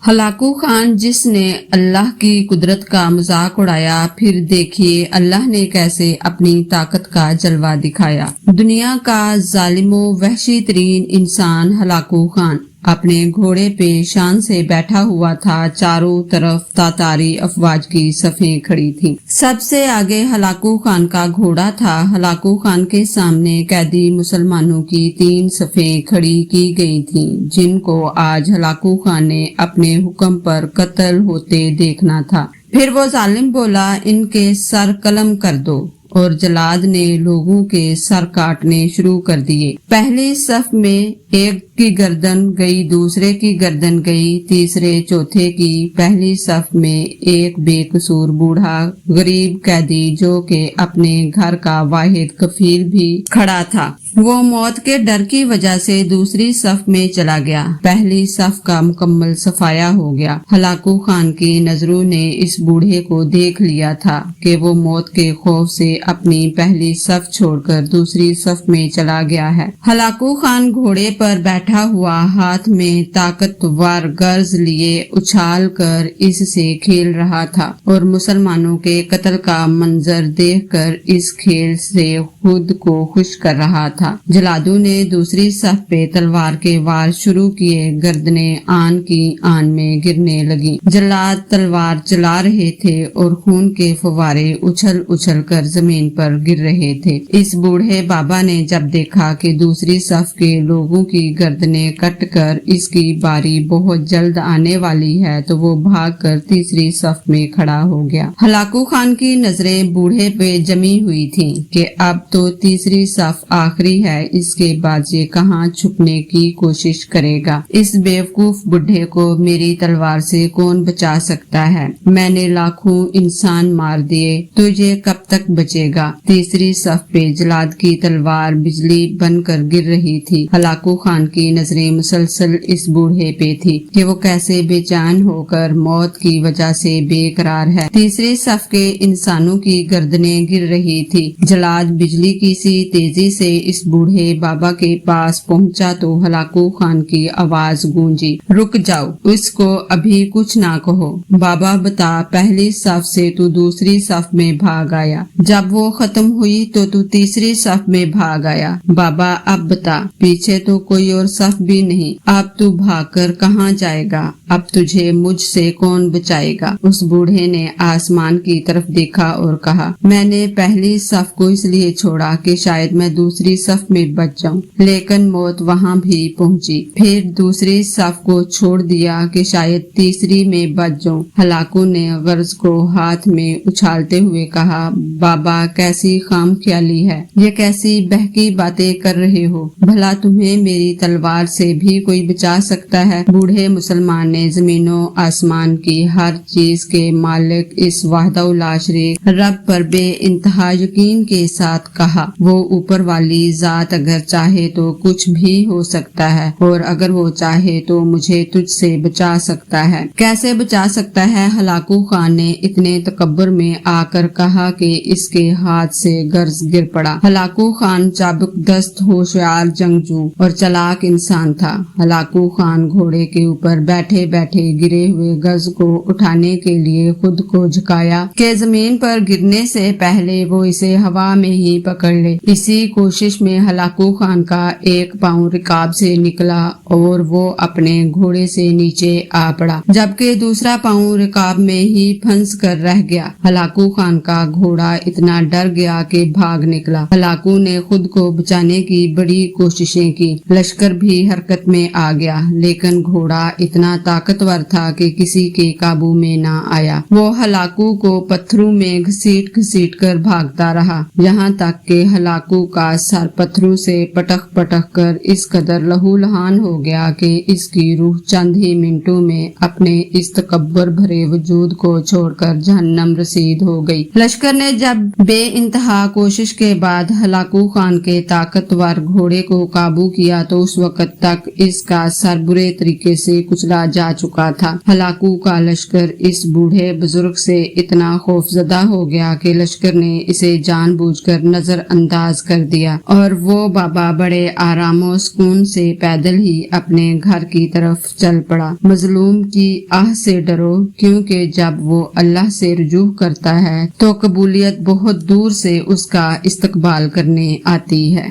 Hulagu Khan जिसने अल्लाह की कुदरत का मजाक उड़ाया, फिर देखिए अल्लाह ने कैसे अपनी ताकत का जलवा दिखाया। दुनिया का जालिमो वहशी तरीन इंसान हलाकू खान अपने घोड़े पे शान से बैठा हुआ था। चारों तरफ तातारी अफवाज की सफ़ें खड़ी थीं। सबसे आगे हलाकू खान का घोड़ा था। हलाकू खान के सामने कैदी मुसलमानों की 3 सफ़ें खड़ी की गई थीं, जिनको आज हलाकू खान ने अपने हुक्म पर कत्ल होते देखना था। फिर वो जालिम बोला, इनके सर कलम कर दो, और जलाद ने लोगों के सर काटने शुरू कर दिए। पहली सफ में एक की गर्दन गई, दूसरे की गर्दन गई, तीसरे चौथे की। पहली सफ में एक बेकसूर बूढ़ा गरीब कैदी, जो के अपने घर का वाहिद कफील भी खड़ा था, वो मौत के डर की वजह से दूसरी सफ में चला गया। पहली सफ का मुकम्मल सफाया हो गया। हलाकू खान की नजरों ने इस बूढ़े को देख लिया था कि वो मौत के खौफ से अपनी पहली सफ छोड़कर दूसरी सफ में चला गया है। हलाकू खान घोड़े पर बैठा हुआ, हाथ में ताकतवर गर्ज लिए उछाल कर इससे खेल रहा था, और मुसलमानों के कत्ल का मंजर देखकर इस खेल से खुद को खुश कर रहा था। जलादू ने दूसरी सफ पे तलवार के वार शुरू किए। गर्दनें आन की आन में गिरने लगी। जलाद तलवार चला रहे थे और खून के फव्वारे उछल उछल कर जमीन पर गिर रहे थे। इस बूढ़े बाबा ने जब देखा कि दूसरी सफ के लोगों की गर्दनें कट कर इसकी बारी बहुत जल्द आने वाली है, तो वो भागकर तीसरी सफ में खड़ा हो गया। हलाकू खान की नजरें बूढ़े पे जमी हुई थीं कि अब तो तीसरी सफ आखिरी है, इसके बाद ये कहाँ छुपने की कोशिश करेगा। इस बेवकूफ बुढ़े को मेरी तलवार से कौन बचा सकता है? मैंने लाखों इंसान मार दिए, तुझे कब तक बचेगा? तीसरी सफ पे जलाद की तलवार बिजली बनकर गिर रही थी। हलाकू खान की नजरें मुसलसल इस बूढ़े पे थी कि वो कैसे बेचैन होकर मौत की वजह से बेकरार है। तीसरी सफ के इंसानों की गर्दनें गिर रही थी। जलाद बिजली की सी तेजी से इस बूढ़े बाबा के पास पहुंचा तो हलाकू खान की आवाज गूंजी, रुक जाओ, इसको अभी कुछ ना कहो। बाबा बता, पहली सफ से तू दूसरी सफ में भाग आया, जब वो खत्म हुई तो तू तीसरी सफ में भाग आया। बाबा अब बता, पीछे तो कोई और सफ भी नहीं, अब तू भागकर कहाँ जाएगा? अब तुझे मुझसे कौन बचाएगा? उस बूढ़े ने आसमान की तरफ देखा और कहा, मैंने पहली सफ को इसलिए छोड़ा कि शायद मैं दूसरी सफ में बच जाऊं, लेकिन मौत वहां भी पहुंची। फिर दूसरी सफ को छोड़ दिया कि शायद तीसरी में बच जाऊं। हलाकू ने गर्ज को हाथ में उछालते हुए कहा, बाबा कैसी खामख्याली है, ये कैसी बहकी बातें कर रहे हो? भला तुम्हें मेरी तलवार से भी कोई बचा सकता है? बूढ़े मुसलमान ने जमीनों आसमान की हर चीज के मालिक इस वाहदहुल शरीक रब पर बे इंतहा यकीन के साथ कहा, वो ऊपर वाली जात अगर चाहे तो कुछ भी हो सकता है, और अगर वो चाहे तो मुझे तुझसे बचा सकता है। कैसे बचा सकता है? हलाकू खान ने इतने तकब्बुर में आकर कहा कि इसके हाथ से गर्ज गिर पड़ा। हलाकू खान चाबुकदस्त, होशियार जंगजू और चालाक इंसान था। हलाकू खान घोड़े के ऊपर बैठे बैठे गिरे हुए गर्ज को उठाने के लिए खुद को झुकाया कि जमीन पर गिरने से पहले वो इसे हवा में ही पकड़ ले। इसी कोशिश में हलाकू खान का एक पांव रिकाब से निकला और वो अपने घोड़े से नीचे आ पड़ा, जबकि दूसरा पांव रिकाब में ही फंस कर रह गया। हलाकू खान का घोड़ा इतना डर गया कि भाग निकला। हलाकू ने खुद को बचाने की बड़ी कोशिशें की, लश्कर भी हरकत में आ गया, लेकिन घोड़ा इतना ताकतवर था कि किसी के काबू में ना आया। वो हलाकू को पत्थरों में घसीट घसीट कर भागता रहा, यहाँ तक कि हलाकू का सर पत्थरों से पटक पटक कर इस कदर लहूलुहान हो गया कि इसकी रूह चंद ही मिनटों में अपने इस तकब्बुर भरे वजूद को छोड़कर जहन्नम रसीद हो गई। लश्कर ने जब بے انتہا کوشش کے بعد ہلاکو خان کے طاقتور گھوڑے کو قابو کیا تو اس وقت تک اس کا سر برے طریقے سے کچلا جا چکا تھا۔ ہلاکو کا لشکر اس بوڑھے بزرگ سے اتنا خوفزدہ ہو گیا کہ لشکر نے اسے جان بوجھ کر نظر انداز کر دیا اور وہ بابا بڑے آرام و سکون سے پیدل ہی اپنے گھر کی طرف چل پڑا۔ مظلوم کی آہ سے ڈرو، کیونکہ جب وہ اللہ سے رجوع کرتا ہے تو قبولیت بہت دور سے اس کا استقبال کرنے آتی ہے۔